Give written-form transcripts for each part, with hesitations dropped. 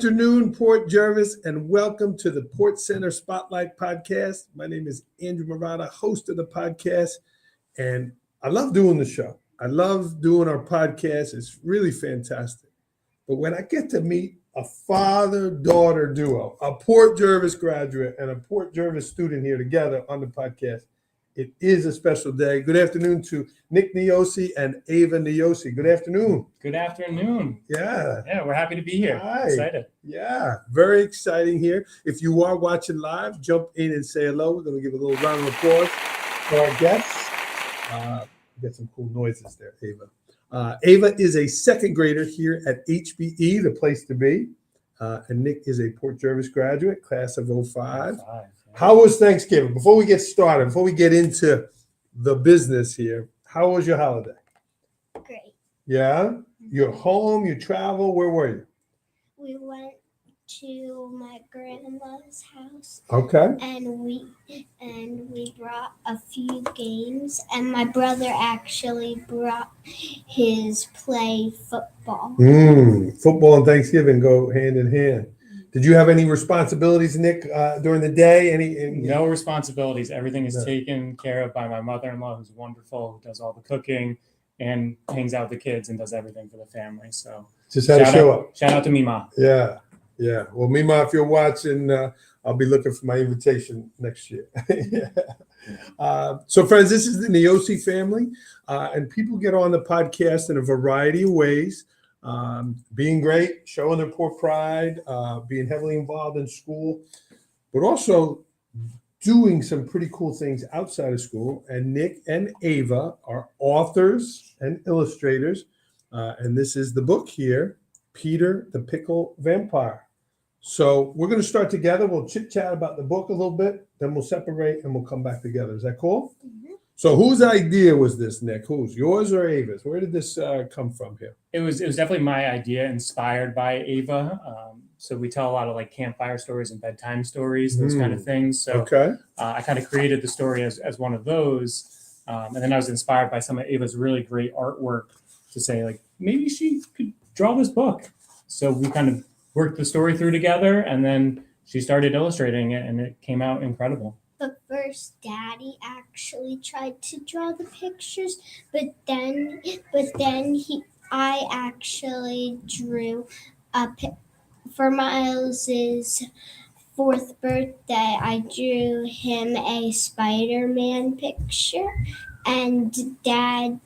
afternoon, Port Jervis, and welcome to the Port Center Spotlight Podcast. My name is Andrew Murata, host of the podcast, and I love doing the show. I love doing our podcast. It's really fantastic. But when I get to meet a father-daughter duo, a Port Jervis graduate and a Port Jervis student here together on the podcast, it is a special day. Good afternoon to Nick Niosi and Ava Niosi. Good afternoon. Good afternoon. Yeah, we're happy to be here. Hi. Excited. Yeah, very exciting here. If you are watching live, jump in and say hello. We're going to give a little round of applause for our guests. Get some cool noises there, Ava. Ava is a second grader here at HBE, the place to be. And Nick is a Port Jervis graduate, class of 05. How was Thanksgiving? Before we get started, before we get into the business here, how was your holiday? Great. Yeah? You're home, you travel, where were you? We went to my grandma's house. Okay. And we brought a few games, and my brother actually brought his play football. Football and Thanksgiving go hand in hand. Did you have any responsibilities, Nick, during the day? No responsibilities. Everything is taken care of by my mother-in-law, who's wonderful, who does all the cooking and hangs out with the kids and does everything for the family. So just had to show up. Shout out to Mima. Yeah. Well, Mima, if you're watching, I'll be looking for my invitation next year. So, friends, this is the Niosi family, and people get on the podcast in a variety of ways. Being great, showing their Port pride, being heavily involved in school, but also doing some pretty cool things outside of school. And Nick and Ava are authors and illustrators. And this is the book here, Peter the Pickle Vampire. So we're going to start together. We'll chit chat about the book a little bit, then we'll separate and we'll come back together. Is that cool? Mm-hmm. So whose idea was this, Nick? Whose? Yours or Ava's? Where did this come from here? It was definitely my idea, inspired by Ava. So we tell a lot of like campfire stories and bedtime stories, those kind of things. So okay. I kind of created the story as one of those. And then I was inspired by some of Ava's really great artwork to say, like, maybe she could draw this book. So we kind of worked the story through together, and then she started illustrating it, and it came out incredible. But first, Daddy actually tried to draw the pictures, but then I actually drew for Miles's 4th birthday. I drew him a Spider-Man picture, and Dad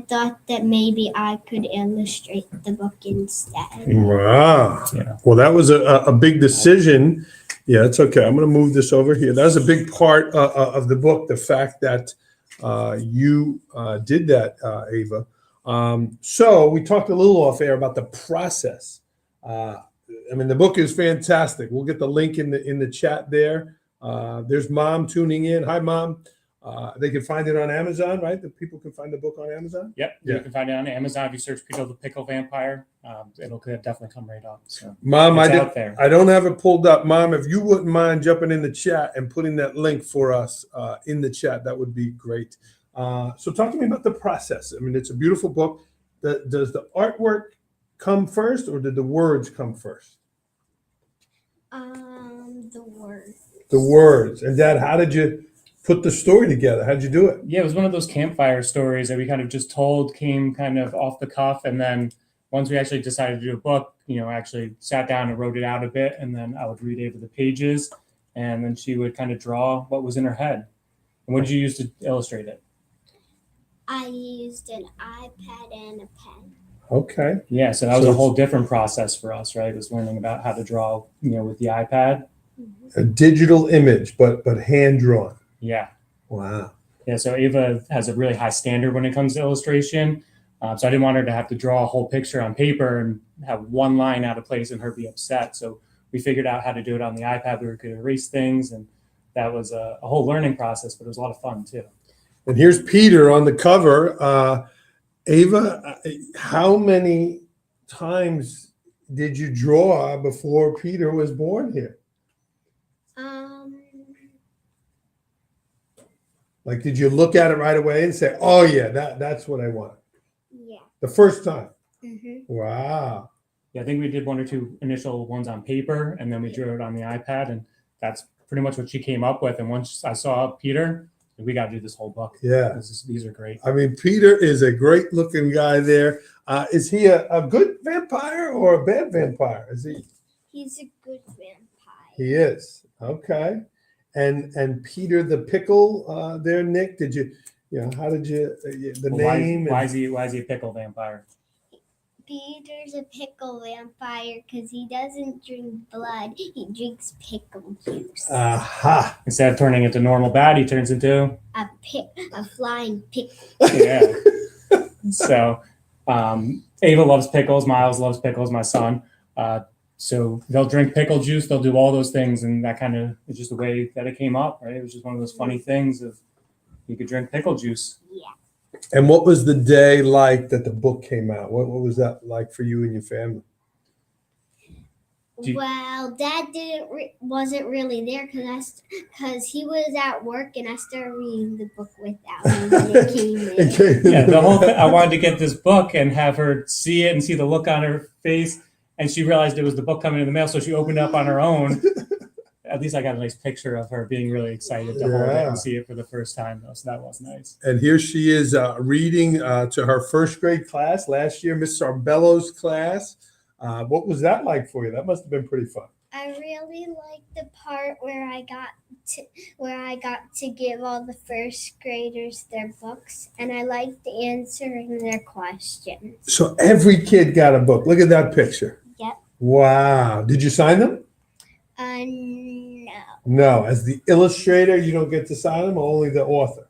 thought that maybe I could illustrate the book instead. Wow. Yeah. Well, that was a big decision. Yeah, it's okay. I'm going to move this over here. That was a big part of the book, the fact that you did that, Ava. So we talked a little off air about the process. The book is fantastic. We'll get the link in the chat there. There's Mom tuning in. Hi, Mom. They can find it on Amazon, right? The people can find the book on Amazon? Yep. Yeah. You can find it on Amazon. If you search Peter the Pickle Vampire, it'll definitely come right up. So, Mom, I don't have it pulled up. Mom, if you wouldn't mind jumping in the chat and putting that link for us in the chat, that would be great. So talk to me about the process. It's a beautiful book. Does the artwork come first, or did the words come first? The words. The words. And Dad, how did you put the story together? How'd you do it? Yeah, it was one of those campfire stories that we kind of just told, came kind of off the cuff. And then once we actually decided to do a book, I actually sat down and wrote it out a bit. And then I would read Ava the pages, and then she would kind of draw what was in her head. And what did you use to illustrate it? I used an iPad and a pen. Okay. Yeah, so that was a whole different process for us, right? It was learning about how to draw, with the iPad. A digital image, but hand drawn. Yeah. Wow. Yeah, so Ava has a really high standard when it comes to illustration. So I didn't want her to have to draw a whole picture on paper and have one line out of place and her be upset. So we figured out how to do it on the iPad where we could erase things. And that was a whole learning process, but it was a lot of fun too. And here's Peter on the cover. Ava, how many times did you draw before Peter was born here? Like, did you look at it right away and say, oh, yeah, that's what I want? Yeah. The first time? Mm-hmm. Wow. Yeah, I think we did one or two initial ones on paper, and then we drew it on the iPad, and that's pretty much what she came up with. And once I saw Peter, we got to do this whole book. Yeah. These are great. I mean, Peter is a great looking guy there. Is he a good vampire or a bad vampire? Is he? He's a good vampire. He is. Okay. And Peter the Pickle there, Nick, did you know, how did you, the name? Why is he a pickle vampire? Peter's a pickle vampire because he doesn't drink blood. He drinks pickle juice. Aha. Instead of turning into normal bad, he turns into A flying pickle. yeah. So Ava loves pickles. Miles loves pickles. My son. So they'll drink pickle juice. They'll do all those things, and that kind of is just the way that it came up, right? It was just one of those funny things of you could drink pickle juice. Yeah. And what was the day like that the book came out? What was that like for you and your family? Well, Dad wasn't really there because he was at work, and I started reading the book without him when it came in. Yeah, the whole thing. I wanted to get this book and have her see it and see the look on her face, and she realized it was the book coming in the mail, so she opened it up on her own. At least I got a nice picture of her being really excited to hold it and see it for the first time, though. So that was nice. And here she is reading to her first grade class last year, Miss Sarbello's class. What was that like for you? That must have been pretty fun. I really liked the part where I got to give all the first graders their books, and I liked answering their questions. So every kid got a book. Look at that picture. Yep. Wow. Did you sign them? No. No. As the illustrator, you don't get to sign them, or only the author?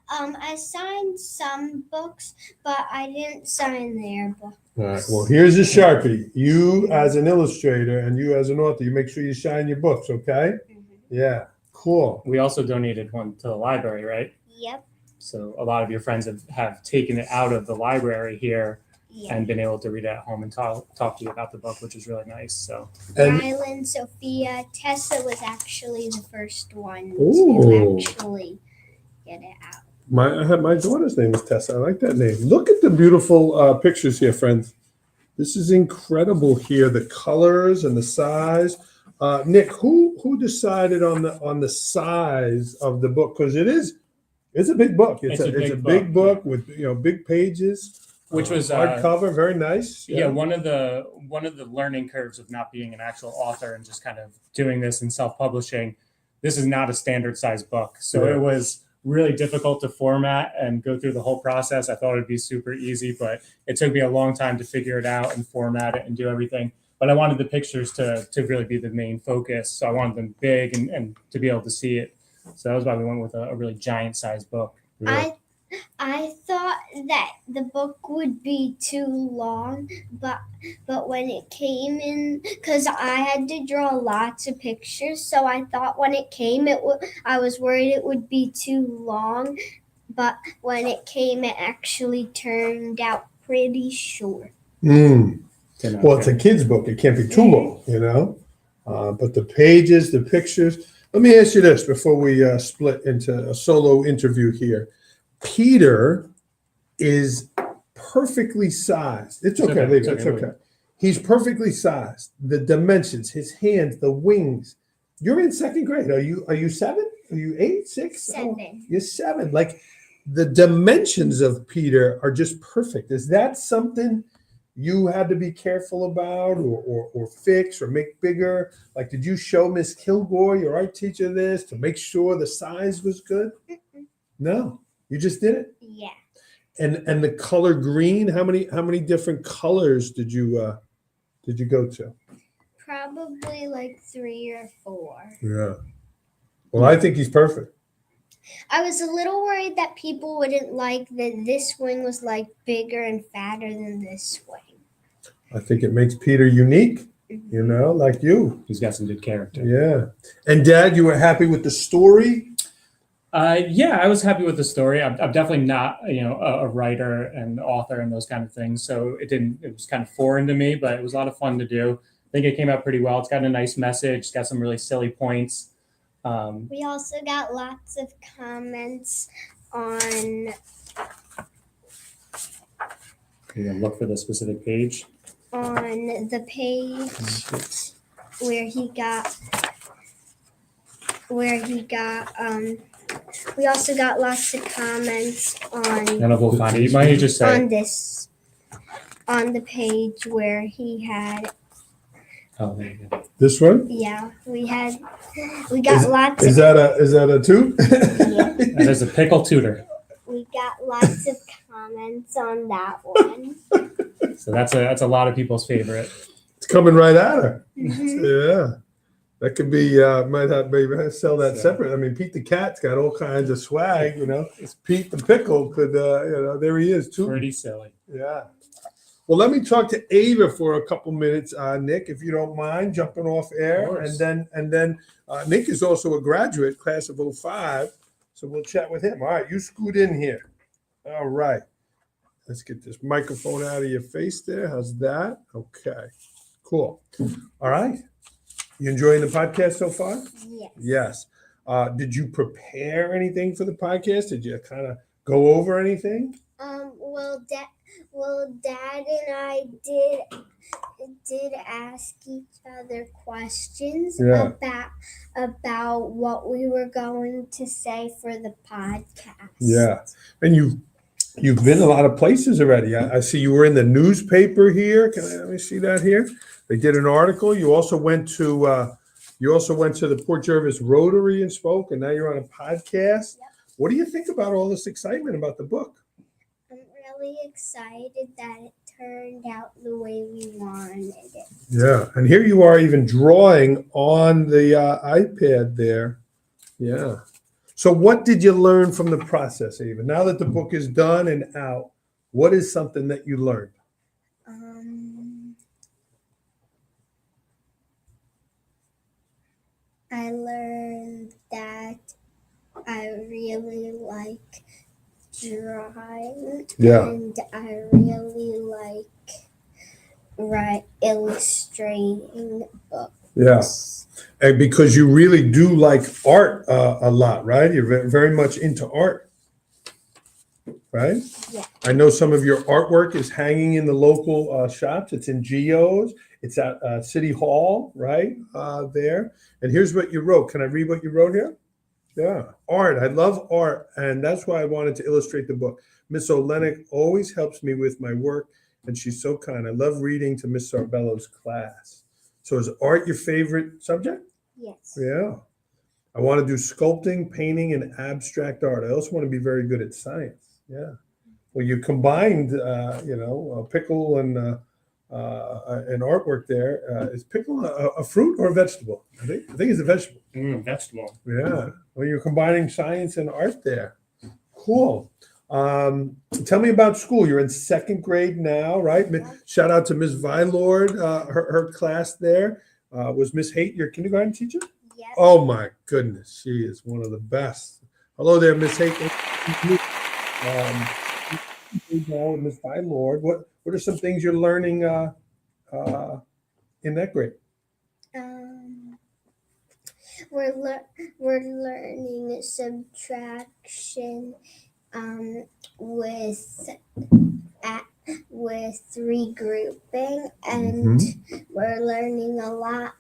I signed some books, but I didn't sign their books. All right. Well, here's a Sharpie. You as an illustrator and you as an author, you make sure you sign your books, okay? Mm-hmm. Yeah. Cool. We also donated one to the library, right? Yep. So a lot of your friends have taken it out of the library here Yeah. and been able to read it at home and talk to you about the book, which is really nice. So And Rylan, Sophia, Tessa was actually the first one Ooh. to actually get it out. my daughter's name is Tessa. I like that name. Look at the beautiful pictures here, friends. This is incredible here. The colors and the size. Nick, who decided on the size of the book? Because it's a big book. It's a big book with big pages. which was hardcover, very nice. Yeah, one of the learning curves of not being an actual author and just kind of doing this and self-publishing. This is not a standard size book, so It was really difficult to format and go through the whole process. I thought it'd be super easy, but it took me a long time to figure it out and format it and do everything. But I wanted the pictures to really be the main focus, so I wanted them big and to be able to see it. So that was why we went with a really giant size book. Yeah. I thought that the book would be too long, but when it came in, because I had to draw lots of pictures, so I thought when it came, I was worried it would be too long, but when it came, it actually turned out pretty short. Well, it's a kid's book. It can't be too long, But the pages, the pictures. Let me ask you this before we split into a solo interview here. Peter is perfectly sized. It's okay, leave it. It's okay. He's perfectly sized. The dimensions, his hands, the wings. You're in second grade. Are you 7? Are you 8, 6? 7. Oh, you're 7. Like the dimensions of Peter are just perfect. Is that something you had to be careful about or fix or make bigger? Like, did you show Miss Kilgore, your art teacher, this to make sure the size was good? No. You just did it? Yeah. And the color green, how many different colors did you go to? Probably like 3 or 4. Yeah. Well, I think he's perfect. I was a little worried that people wouldn't like that this wing was like bigger and fatter than this wing. I think it makes Peter unique, like you. He's got some good character. Yeah. And Dad, you were happy with the story? Yeah, I was happy with the story. I'm definitely not, a writer and author and those kind of things. So it was kind of foreign to me, but it was a lot of fun to do. I think it came out pretty well. It's got a nice message. It's got some really silly points. We also got lots of comments on. You can look for the specific page. on the page where he got we also got lots of comments on We'll find it. You might just say, on the page where he had oh, there you go. This one? yeah, we got lots Is of that a two? yeah, That is a pickle tutor. we got lots of comments on that one. So that's a lot of people's favorite. It's coming right at her. Mhm. Yeah. That could be, might have, maybe sell that So- separate. I mean, Pete the Cat's got all kinds of swag, you know. Pete the Pickle could, there he is too. Pretty silly. Yeah. Well, let me talk to Ava for a couple minutes, Nick, if you don't mind jumping off air. course. And then Nick is also a graduate, class of 05. So we'll chat with him. All right, you scoot in here. All right. Let's get this microphone out of your face there. How's that? Okay. Cool. All right. You enjoying the podcast so far? Yes. Yes. Did you prepare anything for the podcast? Did you kind of go over anything? Well, Dad and I did ask each other questions Yeah. about what we were going to say for the podcast. Yeah. And you've been a lot of places already. I see you were in the newspaper here. Let me see that here. They did an article. You also went to the Port Jervis Rotary and spoke, and now you're on a podcast. Yep. What do you think about all this excitement about the book? I'm really excited that it turned out the way we wanted it. Yeah. And here you are even drawing on the iPad there. Yeah. So what did you learn from the process, Ava? Now that the book is done and out, what is something that you learned? I learned that I really like drawing. Yeah. And I really like illustrating books. Yeah. And because you really do like art a lot, right? You're very much into art, right? Yeah. I know some of your artwork is hanging in the local shops. It's in Geo's. It's at City Hall, right? There. And here's what you wrote. Can I read what you wrote here? Yeah. Art. I love art. And that's why I wanted to illustrate the book. Miss Olenek always helps me with my work, and she's so kind. I love reading to Miss Sarbello's class. So is art your favorite subject? Yes. Yeah. I want to do sculpting, painting, and abstract art. I also want to be very good at science. Yeah. Well, you combined, pickle and artwork there. Is pickle a fruit or a vegetable? I think it's a vegetable. Vegetable. Yeah. Well, you're combining science and art there. Cool. Tell me about school. You're in second grade now, right? Shout out to Miss Vylord, her class there. Was Miss Haight your kindergarten teacher? Yes. Oh my goodness, she is one of the best. Hello there, Miss Haight. Miss Vylord. What are some things you're learning in that grade? We're learning subtraction with regrouping, and we're learning a lot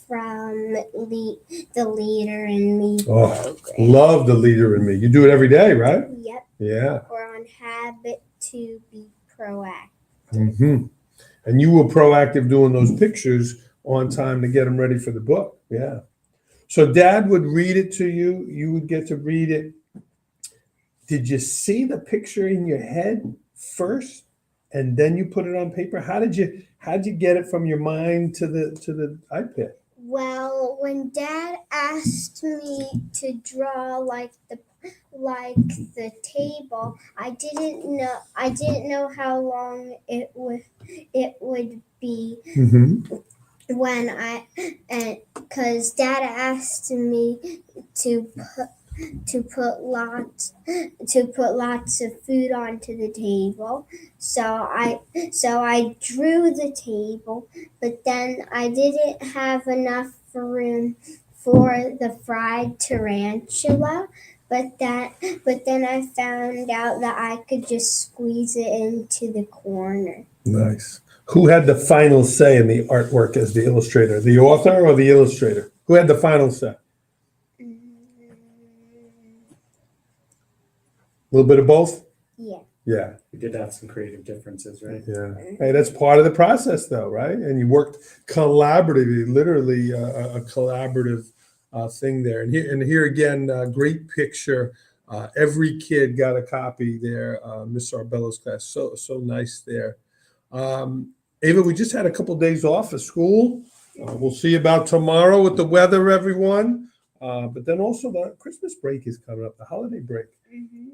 from the Leader in Me program. Love the Leader in Me. You do it every day, right? Yep. Yeah. We're on habit to be proactive. Mm-hmm. And you were proactive doing those pictures on time to get them ready for the book. Yeah. So Dad would read it to you. You would get to read it. Did you see the picture in your head first, and then you put it on paper? How'd you get it from your mind to the iPad? Well, when Dad asked me to draw like the table, I didn't know how long it would be. Mm-hmm. Because Dad asked me to put lots of food onto the table. So I drew the table, but then I didn't have enough room for the fried tarantula. But then I found out that I could just squeeze it into the corner. Nice. Who had the final say in the artwork as the illustrator? The author or the illustrator? Who had the final say? A little bit of both? Yeah. Yeah. We did have some creative differences, right? Yeah. Hey, that's part of the process, though, right? And you worked collaboratively, literally a collaborative thing there. And here again, great picture. Every kid got a copy there. Miss Arbello's class, so nice there. Ava, we just had a couple days off of school. We'll see about tomorrow with the weather, everyone. But then also the Christmas break is coming up, the holiday break.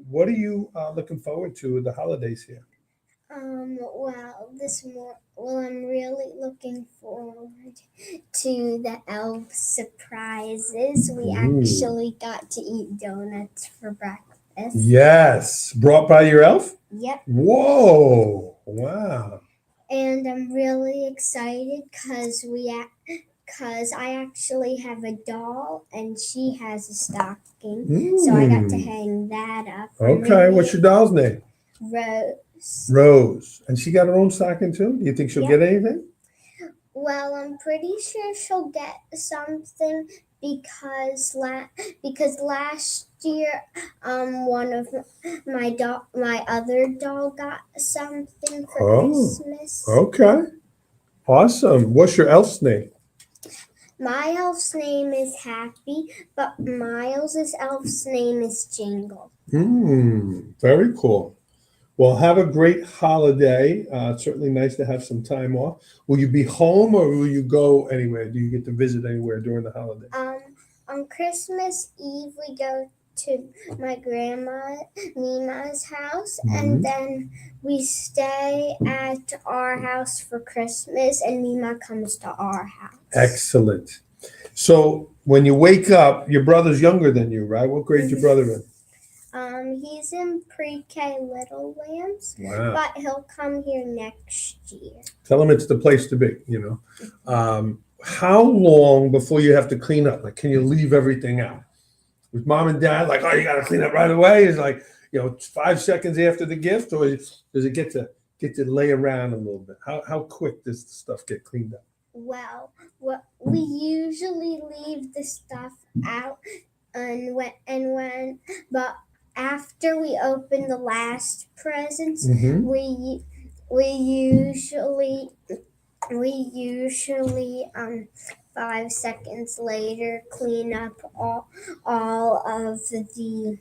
What are you looking forward to with the holidays here? I'm really looking forward to the elf surprises. We actually got to eat donuts for breakfast. Yes, brought by your elf? Yep. Whoa! Wow. And I'm really excited because I actually have a doll and she has a stocking, so I got to hang that up. Okay, what's your doll's name? Rose. Rose. And she got her own stocking too? Do you think she'll get anything? Well, I'm pretty sure she'll get something because last year one of my other doll got something for Christmas. Okay. Awesome. What's your elf's name? My elf's name is Happy, but Miles's elf's name is Jingle. Very cool. Well, have a great holiday. It's certainly nice to have some time off. Will you be home or will you go anywhere? Do you get to visit anywhere during the holiday? On Christmas Eve, we go to my grandma Nima's house, and then we stay at our house for Christmas, and Nima comes to our house. Excellent. So when you wake up, your brother's younger than you, right? What grade's your brother in? He's in pre-K Little Lambs, Wow. but he'll come here next year. Tell him it's the place to be, How long before you have to clean up? Like, can you leave everything out? With mom and dad, like, oh, you got to clean up right away? Is like, 5 seconds after the gift, or does it get to lay around a little bit? How quick does the stuff get cleaned up? Well, we usually leave the stuff out, but after we open the last presents, we usually 5 seconds later clean up all of the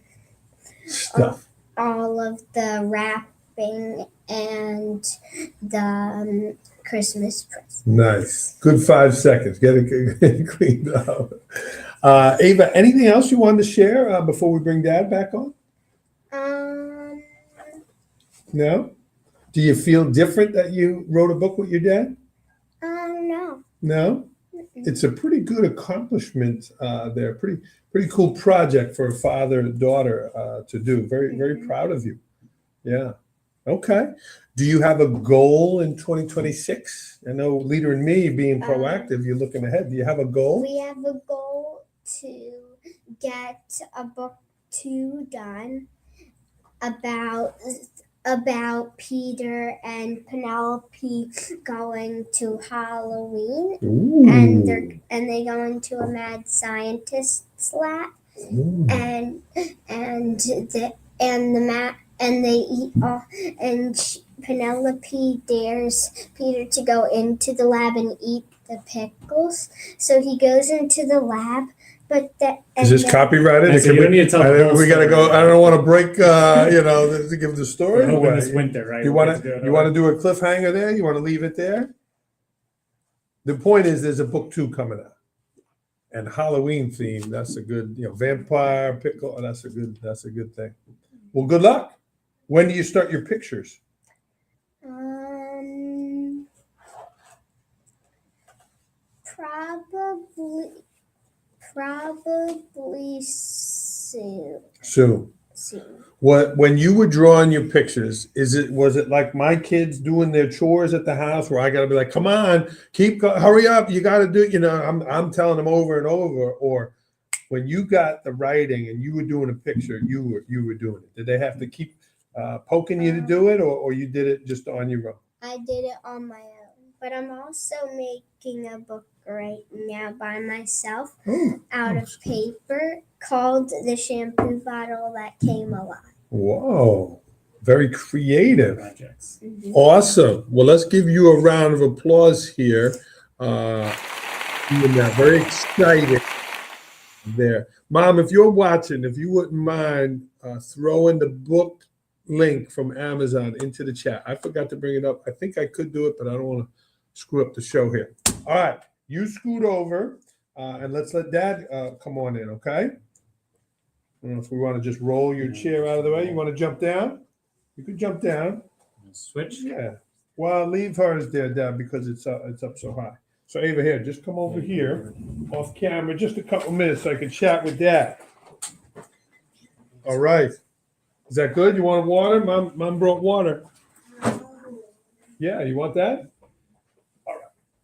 Stuff. all of the wrapping and the Christmas presents. Nice. Good 5 seconds. Get it cleaned up. Ava, anything else you wanted to share before we bring Dad back on? No? Do you feel different that you wrote a book with your dad? No. No? It's a pretty good accomplishment there. Pretty cool project for a father and daughter to do. Very, very proud of you. Yeah. Okay. Do you have a goal in 2026? I know Leader in Me being proactive, you're looking ahead. Do you have a goal? We have a goal to get a book 2 done about Peter and Penelope going to Halloween. Ooh. and they go into a mad scientist's lab. Ooh. and they eat all, and Penelope dares Peter to go into the lab and eat the pickles. So he goes into the lab, Is this copyrighted? Right, so you don't need to tell the whole we gotta story. go. I don't want to break, to give the story We're hoping away. this winter, right? You We'll want get to do it to already. do a cliffhanger there? You want to leave it there? The point is, there's a book 2 coming out, and Halloween theme. That's a good, vampire pickle. That's a good thing. Well, good luck. When do you start your pictures? Probably soon. Soon. When you were drawing your pictures, was it like my kids doing their chores at the house where I got to be like, come on, hurry up, you got to do, I'm telling them over and over, or when you got the writing and you were doing a picture, you were doing it. Did they have to keep poking you to do it, or you did it just on your own? I did it on my own. but I'm also making a book right now by myself Oh, out of paper called The Shampoo Bottle That Came Alive. whoa. Very creative. Projects. Awesome. Well, let's give you a round of applause here. Very excited there. Mom, if you're watching, if you wouldn't mind throwing the book link from Amazon into the chat. I forgot to bring it up. I think I could do it, but I don't want to screw up the show here. All right. You scoot over and let's let Dad come on in, okay? I don't know if we want to just roll your chair out of the way. You want to jump down? You could jump down. Switch. Yeah. Well, leave hers there, Dad, because it's up so high. So Ava, here, just come over here off camera, just a couple minutes so I can chat with Dad. All right. Is that good? You want water? Mom brought water. Yeah, you want that? All right.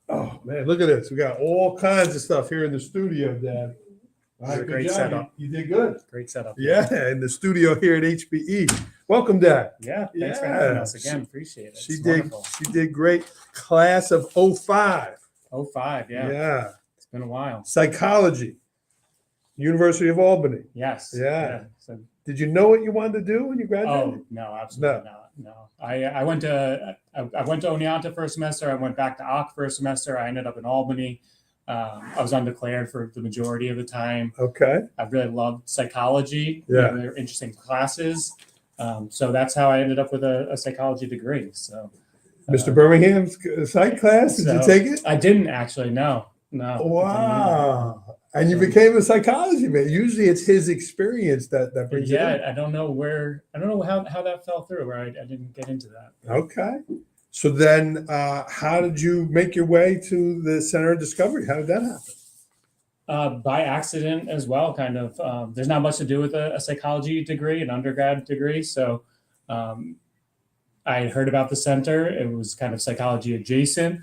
Oh man, look at this. We got all kinds of stuff here in the studio, Dad. All right, It's a good great job. setup. You did good. Great setup. Yeah, in the studio here at HBE. Welcome, Dad. Yeah. Thanks for having us again. Appreciate it. She It's did. wonderful. She did great. Class of 05. 05. Yeah. Yeah. It's been a while. Psychology. University of Albany. Yes. Yeah. So, Did you know what you wanted to do when you graduated? oh no, absolutely not. No. I went to Oneonta for a semester. I went back to Ock for a semester. I ended up in Albany. I was undeclared for the majority of the time. Okay. I really loved psychology. Yeah. They're interesting classes. So that's how I ended up with a psychology degree. So, Mr. Birmingham's psych class, did you so take it? I didn't actually. No. Wow. And you became a psychology man. Usually it's his experience that brings it Yeah, in. I don't know how that fell through. Where I didn't get into that. Okay. So then how did you make your way to the Center of Discovery? How did that happen? By accident as well, kind of. There's not much to do with a psychology degree, an undergrad degree. So I had heard about the center. It was kind of psychology adjacent.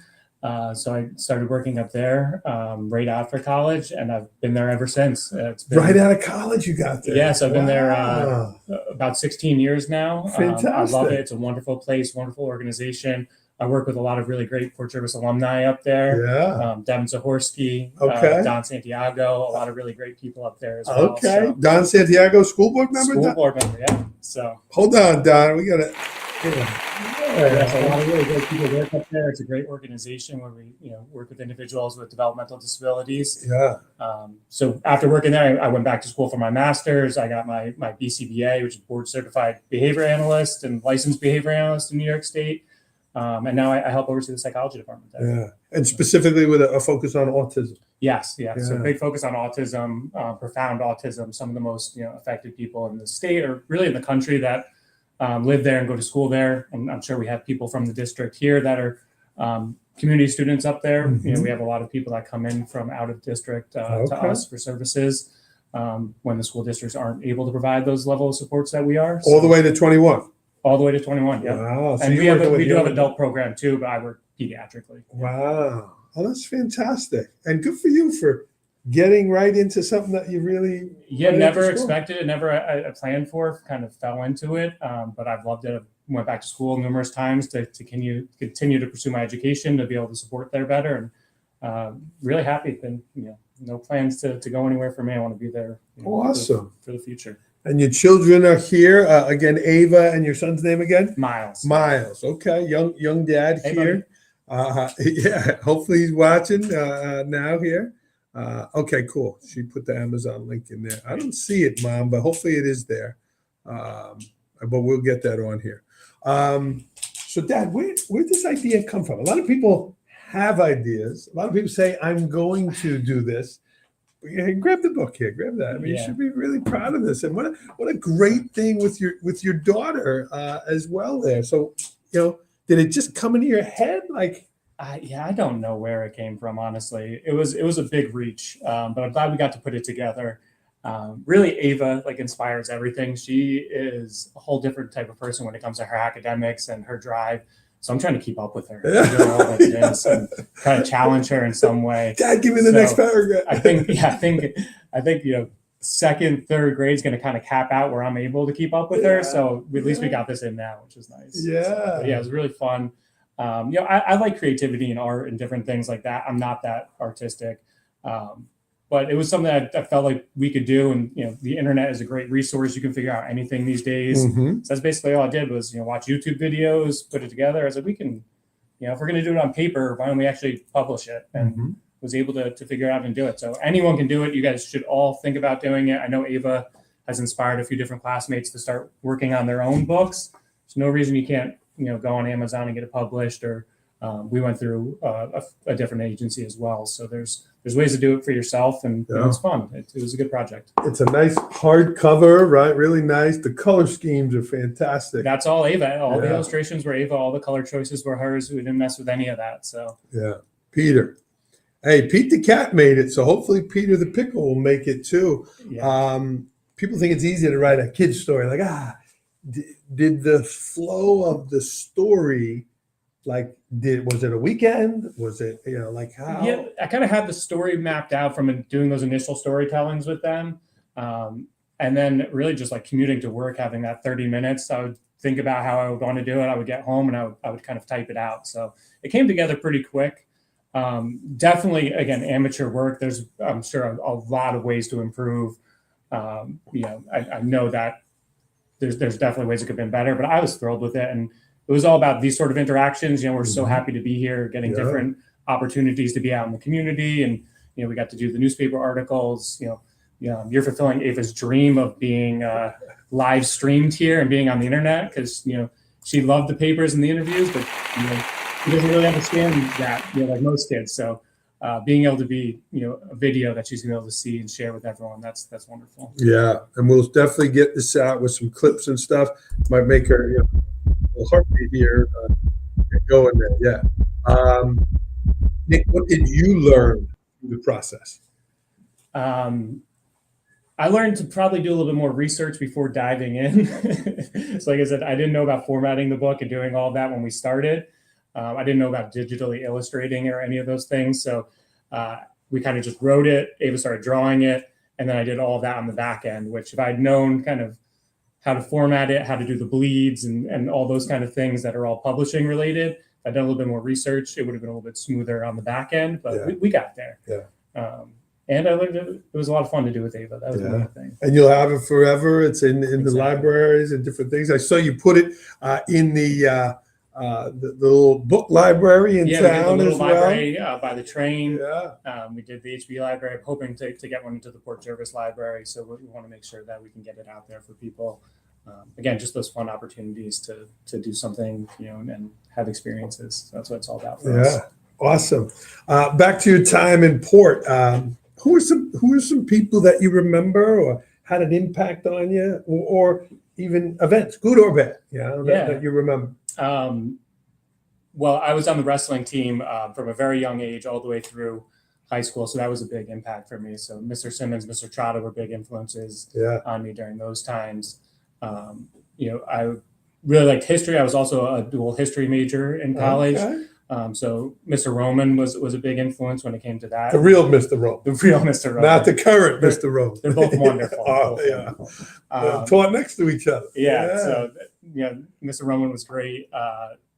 So I started working up there right after college, and I've been there ever since. It's been, Right out of college you got there. Yeah, so I've been there Wow. about 16 years now. I love Fantastic. it. It's a wonderful place, wonderful organization. I work with a lot of really great Port Jervis alumni up there. Yeah. Devin Zahorsky, Okay. Don Santiago, a lot of really great people up there as well. Okay. So, Don Santiago, school board member? school Don? board member, yeah. So Hold on, Don. We got to. there's a lot of really great people work up there. It's a great organization where we work with individuals with developmental disabilities. Yeah. So after working there, I went back to school for my master's. I got my BCBA, which is board certified behavior analyst and licensed behavior analyst in New York State. And now I help oversee the psychology department there. Yeah. And specifically with a focus on autism. Yes, yeah. So Yeah. big focus on autism, profound autism. Some of the most affected people in the state, or really in the country, that live there and go to school there. And I'm sure we have people from the district here that are community students up there. Mhm. We have a lot of people that come in from out of district to Okay. us for services when the school districts aren't able to provide those level of supports that we are. All the way to 21. All the way to 21. Yeah. Wow. So And you we working with do have young- adult program too, but I work pediatrically. Wow. Oh, that's fantastic. And good for you for getting right into something that you really Yeah, right never into school. expected it, never I planned for, kind of fell into it. But I've loved it. I went back to school numerous times to continue to pursue my education, to be able to support there better. And really happy. Been, no plans to go anywhere for me. I want to be there Awesome. for the future. And your children are here. Again, Ava, and your son's name again? Miles. Miles. Okay. Young dad Hey, here. Yeah. Hopefully he's watching now here. Okay, cool. She put the Amazon link in there. I don't see it, Mom, but hopefully it is there. But we'll get that on here. So, Dad, where'd this idea come from? A lot of people have ideas. A lot of people say, I'm going to do this. Hey, grab the book here. Grab that. I mean, you Yeah. should be really proud of this. And what a great thing with your daughter as well there. So, did it just come into your head? Like, I don't know where it came from, honestly. It was a big reach, but I'm glad we got to put it together. Really, Ava inspires everything. She is a whole different type of person when it comes to her academics and her drive. So I'm trying to keep up with her, figure out what it is, and kind of challenge her in some way. Dad, give me the So, next paragraph. I think second, third grade is going to kind of cap out where I'm able to keep up with her. So at least we got this in now, which is nice. Yeah. So, yeah, it was really fun. I like creativity and art and different things like that. I'm not that artistic. But it was something that I felt like we could do. And, the internet is a great resource. You can figure out anything these days. Mhm. So that's basically all I did was, watch YouTube videos, put it together. I said, we can, if we're going to do it on paper, why don't we actually publish it? And Mhm. was able to figure it out and do it. So anyone can do it. You guys should all think about doing it. I know Ava has inspired a few different classmates to start working on their own books. There's no reason you can't, go on Amazon and get it published, or we went through a different agency as well. So there's ways to do it for yourself, and it's fun. It was a good project. It's a nice hardcover, right? Really nice. The color schemes are fantastic. That's all Ava. All the illustrations were Ava. All the color choices were hers. We didn't mess with any of that. So yeah, Peter. Hey, Pete the cat made it, so hopefully Peter the Pickle will make it too. Yeah. People think it's easy to write a kid's story. Like, did the flow of the story, was it a weekend? Was it, like how? Yeah, I kind of had the story mapped out from doing those initial storytellings with them. And then really just like commuting to work, having that 30 minutes, I would think about how I would want to do it. I would get home and I would kind of type it out. So it came together pretty quick. Definitely, again, amateur work. There's, I'm sure, a lot of ways to improve. I know that there's definitely ways it could have been better, but I was thrilled with it. And it was all about these sort of interactions. We're so happy to be here, getting different opportunities to be out in the community. And, we got to do the newspaper articles. You're fulfilling Ava's dream of being live streamed here and being on the internet, because, she loved the papers and the interviews, but, she doesn't really understand that, like most kids. So being able to be, a video that she's going to be able to see and share with everyone, that's wonderful. Yeah, and we'll definitely get this out with some clips and stuff. Might make her, a little heartbeat here and go in there. Yeah. Nick, what did you learn through the process? I learned to probably do a little bit more research before diving in. So like I said, I didn't know about formatting the book and doing all that when we started. I didn't know about digitally illustrating or any of those things. So we kind of just wrote it. Ava started drawing it. And then I did all of that on the back end, which if I'd known kind of how to format it, how to do the bleeds and all those kind of things that are all publishing related, if I'd done a little bit more research, it would have been a little bit smoother on the back end, but we got there. Yeah. And I learned it was a lot of fun to do with Ava. That was the main thing. And you'll have it forever. It's in the libraries and different things. I saw you put it in the little book library in town as well. Library by the train. Yeah. We did the HB library. I'm hoping to get one into the Port Jervis library. So we want to make sure that we can get it out there for people. Again, just those fun opportunities to do something, and have experiences. That's what it's all about for us. Yeah. Awesome. Back to your time in Port. Who are some people that you remember or had an impact on you, or even events, good or bad, that you remember? Well, I was on the wrestling team from a very young age all the way through high school, so that was a big impact for me. So Mr. Simmons, Mr. Trotta were big influences on me during those times. I really liked history. I was also a dual history major in college. Okay. So Mr. Roman was a big influence when it came to that. The real Mr. Roman. The real Mr. Roman. Not the current Mr. Roman. They're both wonderful. Taught next to each other. So Mr. Roman was great.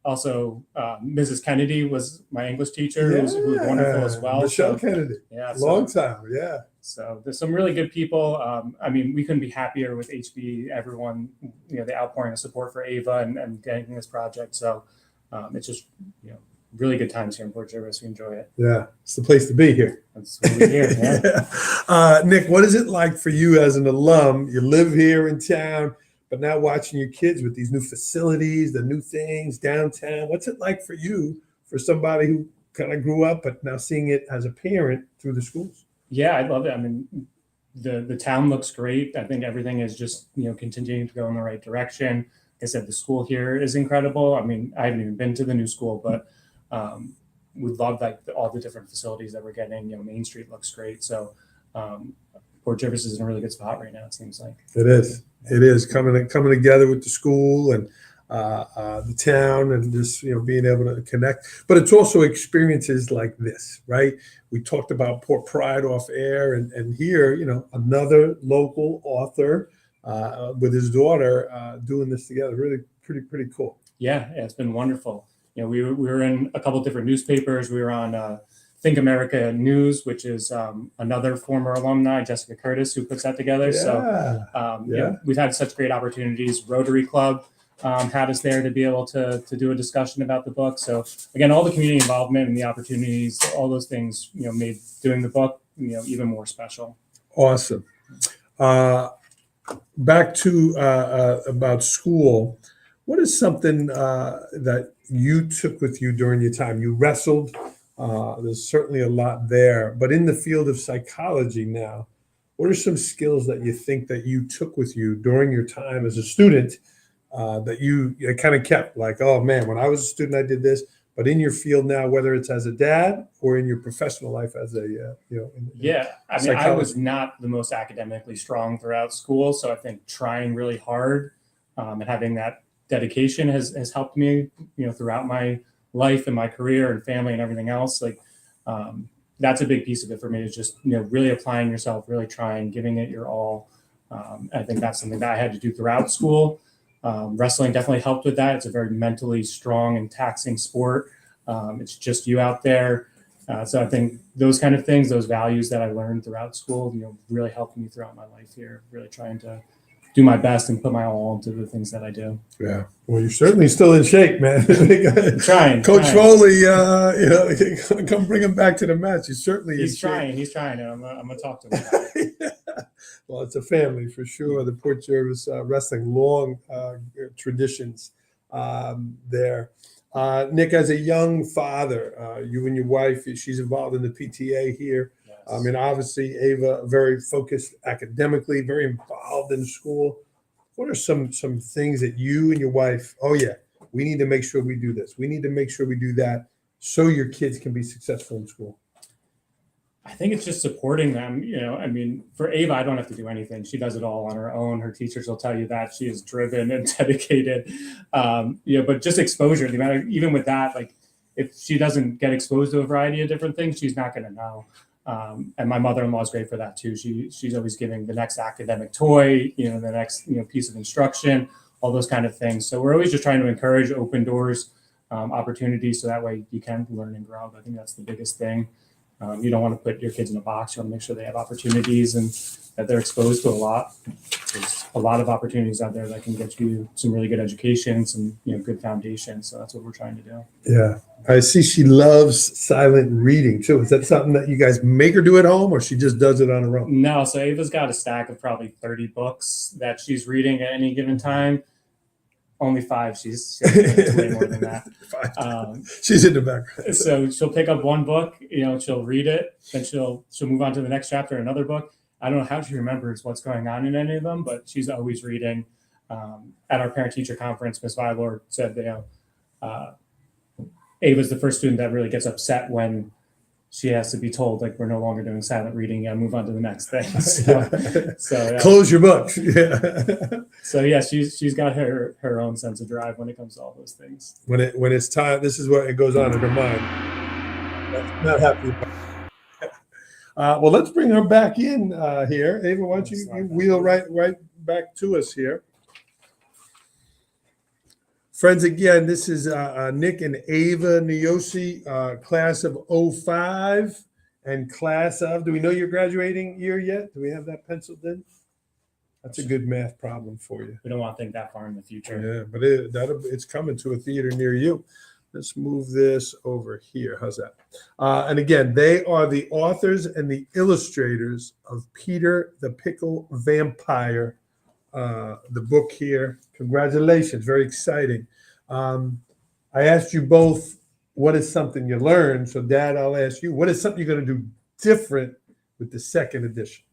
Also, Mrs. Kennedy was my English teacher, who was wonderful as well. Michelle Kennedy. Yeah. Long time. Yeah. So there's some really good people. We couldn't be happier with HB. Everyone, the outpouring of support for Ava and getting this project. So it's just, really good times here in Port Jervis. We enjoy it. Yeah, it's the place to be here. That's what we're here. Yeah. Nick, what is it like for you as an alum? You live here in town, but now watching your kids with these new facilities, the new things downtown. What's it like for you, for somebody who kind of grew up, but now seeing it as a parent through the schools? Yeah, I love it. The town looks great. I think everything is just, continuing to go in the right direction. Like I said, the school here is incredible. I haven't even been to the new school, but we love all the different facilities that we're getting. Main Street looks great. So Port Jervis is in a really good spot right now, it seems like. It is coming together with the school and the town, and just being able to connect. But it's also experiences like this, right? We talked about Port Pride off air, and here, another local author with his daughter doing this together. Really pretty cool. Yeah, it's been wonderful. we were in a couple different newspapers. We were on Think America News, which is another former alumni, Jessica Curtis, who puts that together. So we've had such great opportunities. Rotary Club had us there to be able to do a discussion about the book. So again, all the community involvement and the opportunities, all those things, made doing the book, even more special. Awesome. Back to about school. What is something that you took with you during your time? You wrestled. There's certainly a lot there. But in the field of psychology now, what are some skills that you think that you took with you during your time as a student that you kind of kept? Like, oh man, when I was a student, I did this. But in your field now, whether it's as a dad or in your professional life as a, I was not the most academically strong throughout school. So I think trying really hard and having that dedication has helped me, throughout my life and my career and family and everything else. Like, that's a big piece of it for me, is just, really applying yourself, really trying, giving it your all. I think that's something that I had to do throughout school. Wrestling definitely helped with that. It's a very mentally strong and taxing sport. It's just you out there. So I think those kind of things, those values that I learned throughout school, really helped me throughout my life here, really trying to do my best and put my all into the things that I do. Yeah. Well, you're certainly still in shape, man. Trying. Coach Foley, come bring him back to the match. He's certainly He's trying. And I'm gonna talk to him. Well, it's a family for sure. The Port Jervis wrestling, long traditions there. Nick, as a young father, you and your wife, she's involved in the PTA here. Yes. I mean, obviously, Ava, very focused academically, very involved in school. What are some things that you and your wife, we need to make sure we do this. We need to make sure we do that so your kids can be successful in school? I think it's just supporting them. For Ava, I don't have to do anything. She does it all on her own. Her teachers will tell you that. She is driven and dedicated. But just exposure, the amount of, even with that, like, if she doesn't get exposed to a variety of different things, she's not going to know. And my mother-in-law is great for that too. She's always giving the next academic toy, the next piece of instruction, all those kind of things. So we're always just trying to encourage open doors, opportunities, so that way you can learn and grow. I think that's the biggest thing. You don't want to put your kids in a box. You want to make sure they have opportunities and that they're exposed to a lot. There's a lot of opportunities out there that can get you some really good education, some good foundation. So that's what we're trying to do. Yeah, I see she loves silent reading too. Is that something that you guys make her do at home, or she just does it on her own? No, so Ava's got a stack of probably 30 books that she's reading at any given time. Only 5. She's way more than that. She's in the background. So she'll pick up one book, she'll read it, then she'll move on to the next chapter, another book. I don't know how she remembers what's going on in any of them, but she's always reading. At our parent-teacher conference, Ms. Vylor said, Ava's the first student that really gets upset when she has to be told, like, we're no longer doing silent reading, move on to the next thing. So close your books. Yeah. So yeah, she's got her own sense of drive when it comes to all those things. When it's time, this is what it goes on in her mind. That's not happy. Well, let's bring her back in here. Ava, why don't you wheel right back to us here? Friends, again, this is Nick and Ava Niosi, class of 05 and class of, do we know your graduating year yet? Do we have that penciled in? That's a good math problem for you. We don't want to think that far in the future. Yeah, but it's coming to a theater near you. Let's move this over here. How's that? And again, they are the authors and the illustrators of Peter the Pickle Vampire, the book here. Congratulations. Very exciting. I asked you both, what is something you learned? So, Dad, I'll ask you, what is something you're going to do different with the second edition?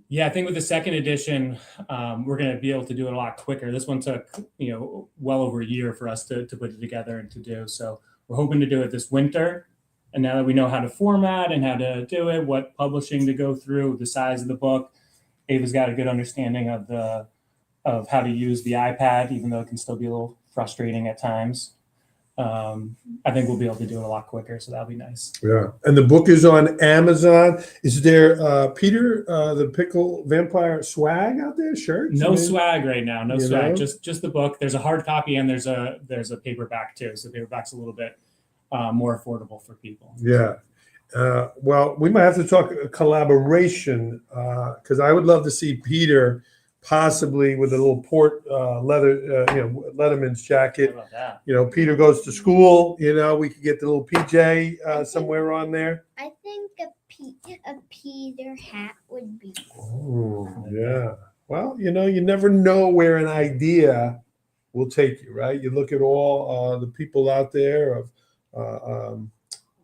Yeah, I think with the second edition, we're going to be able to do it a lot quicker. This one took, well over a year for us to put it together and to do. So we're hoping to do it this winter. And now that we know how to format and how to do it, what publishing to go through, the size of the book, Ava's got a good understanding of how to use the iPad, even though it can still be a little frustrating at times. I think we'll be able to do it a lot quicker. So that'll be nice. Yeah. And the book is on Amazon. Is there Peter the Pickle Vampire swag out there? Shirts? No swag right now. No you swag. know? Just the book. There's a hard copy and there's a paperback too. So paperback's a little bit more affordable for people. Yeah. Well, we might have to talk a collaboration because I would love to see Peter possibly with a little port leather, Letterman's How jacket. about that? Peter goes to school. We could get the little PJ somewhere on there. I think a Peter hat would be Oh, yeah. Well, you never know where an idea will take you, right? You look at all the people out there of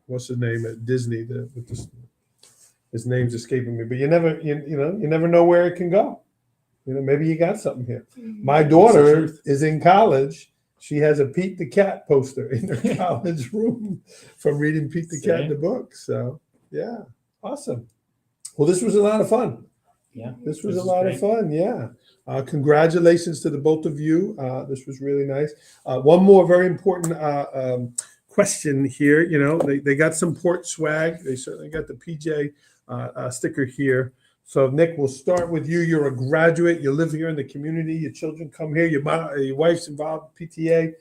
what's his name at Disney? His name's escaping me, but you never know where it can go. Maybe you got something here. My daughter is in college. She has a Pete the Cat poster in her college room from reading Pete the Cat in the book. So, yeah, awesome. Well, this was a lot of fun. Yeah, This was a lot of fun. Yeah. Congratulations to the both of you. This was really nice. One more very important question here. They got some port swag. They certainly got the PJ sticker here. So, Nick, we'll start with you. You're a graduate. You live here in the community. Your children come here. Your wife's involved in PTA.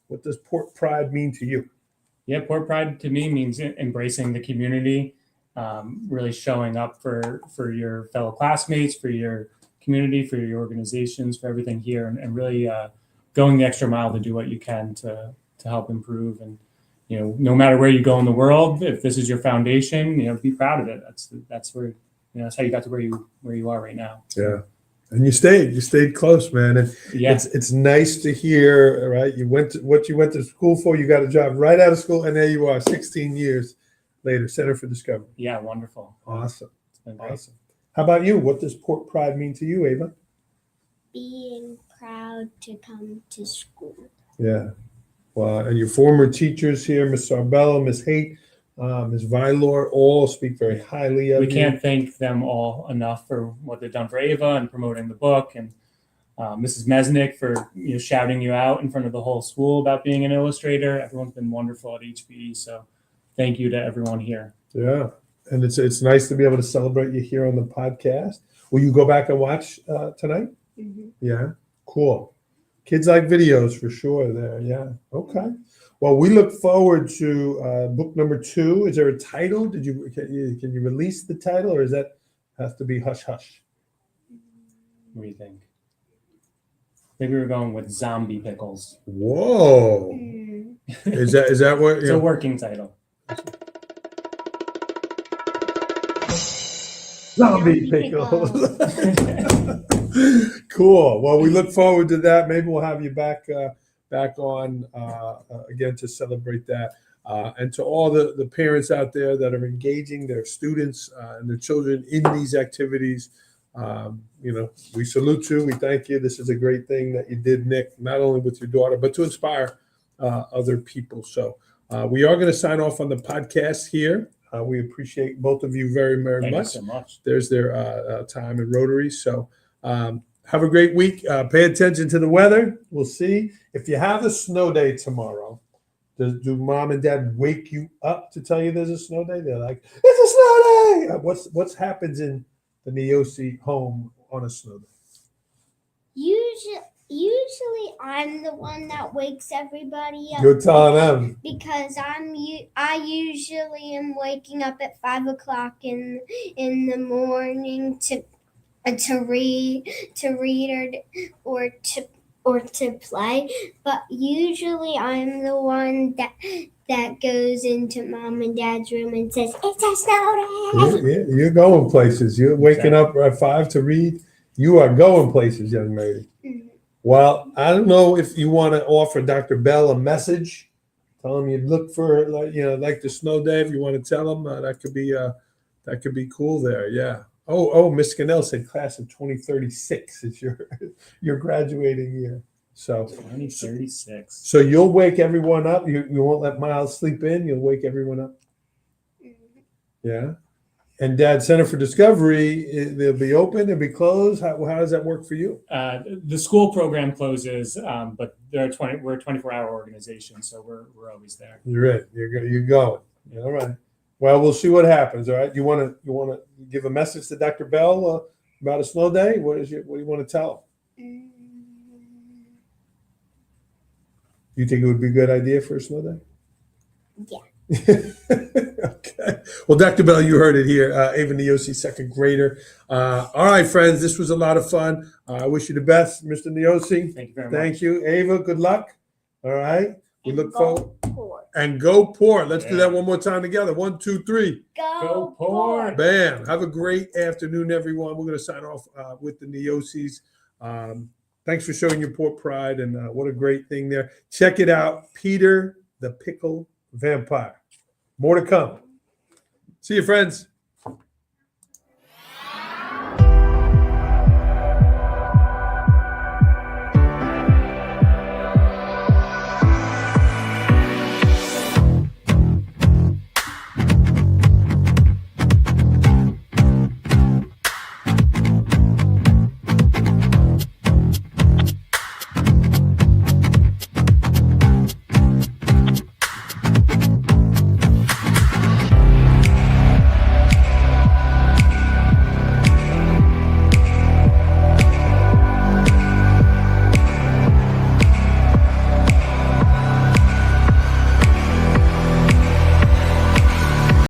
What does Port Pride mean to you? Yeah, Port Pride to me means embracing the community, really showing up for your fellow classmates, for your community, for your organizations, for everything here, and really going the extra mile to do what you can to help improve. And no matter where you go in the world, if this is your foundation, be proud of it. That's where that's how you got to where you are right now. Yeah. And you stayed close, man. And Yeah, it's nice to hear, right? You went to school for, you got a job right out of school, and there you are 16 years later, Center for Discovery. yeah, wonderful. Awesome. It's been great. Awesome. How about you? What does Port Pride mean to you, Ava? being proud to come to school. Yeah. Well, and your former teachers here, Miss Sarbella, Miss Haight, Miss Vylor, all speak very highly of We you. can't thank them all enough for what they've done for Ava and promoting the book, and Mrs. Mesnick for shouting you out in front of the whole school about being an illustrator. Everyone's been wonderful at HBE, so thank you to everyone here. Yeah. And it's nice to be able to celebrate you here on the podcast. Will you go back and watch tonight? Mm-hmm. Yeah. Cool. Kids like videos for sure there. Yeah. Okay. Well, we look forward to book number 2. Is there a title? Can you release the title, or does that have to be hush hush? What do you think? Maybe we're going with Zombie Pickles. Whoa. Mm. Is that what? It's a working title. Zombie pickles. Cool. Well, we look forward to that. Maybe we'll have you back on again to celebrate that. And to all the parents out there that are engaging their students and their children in these activities, we salute you. We thank you. This is a great thing that you did, Nick, not only with your daughter, but to inspire other people. So we are going to sign off on the podcast here. We appreciate both of you very, very Thank you much. so much. There's their time in Rotary. So have a great week. Pay attention to the weather. We'll see. If you have a snow day tomorrow, do mom and dad wake you up to tell you there's a snow day? They're like, it's a snow day. What's happens in the Niosi home on a snow day? Usually I'm the one that wakes everybody up. You're telling them. Because I usually am waking up at 5 o'clock in the morning to read or to play. But usually I'm the one that goes into mom and dad's room and says, "It's a snow day." You're going places. You're waking up at 5 to read. You are going places, young lady. Mhm. Well, I don't know if you want to offer Dr. Bell a message. Tell him you'd look for like the snow day. If you want to tell him that could be cool there. Yeah. Oh, Miss Scannell said class of 2036 is your graduating year. So 2036. So you'll wake everyone up. You won't let Miles sleep in. You'll wake everyone up. Mhm. Yeah. And Dad, Center for Discovery, they'll be open, they'll be closed. How does that work for you? The school program closes, but we're a 24-hour organization, so we're always there. You're in. You're going. All right. Well, we'll see what happens. All right. You want to give a message to Dr. Bell about a snow day? What do you want to tell him? You think it would be a good idea for a snow day? Yeah. Okay. Well, Dr. Bell, you heard it here. Ava Niiosi, second grader. All right, friends. This was a lot of fun. I wish you the best, Mr. Niiosi. Thank you very much. Thank you. Ava, good luck. All right. We look forward. Port. And go Port. Let's do Yeah. that one more time together. 1, 2, 3. Go Port. Bam. Have a great afternoon, everyone. We're going to sign off with the Niosis. Thanks for showing your Port pride, and what a great thing there. Check it out. Peter the Pickle Vampire. More to come. See you, friends.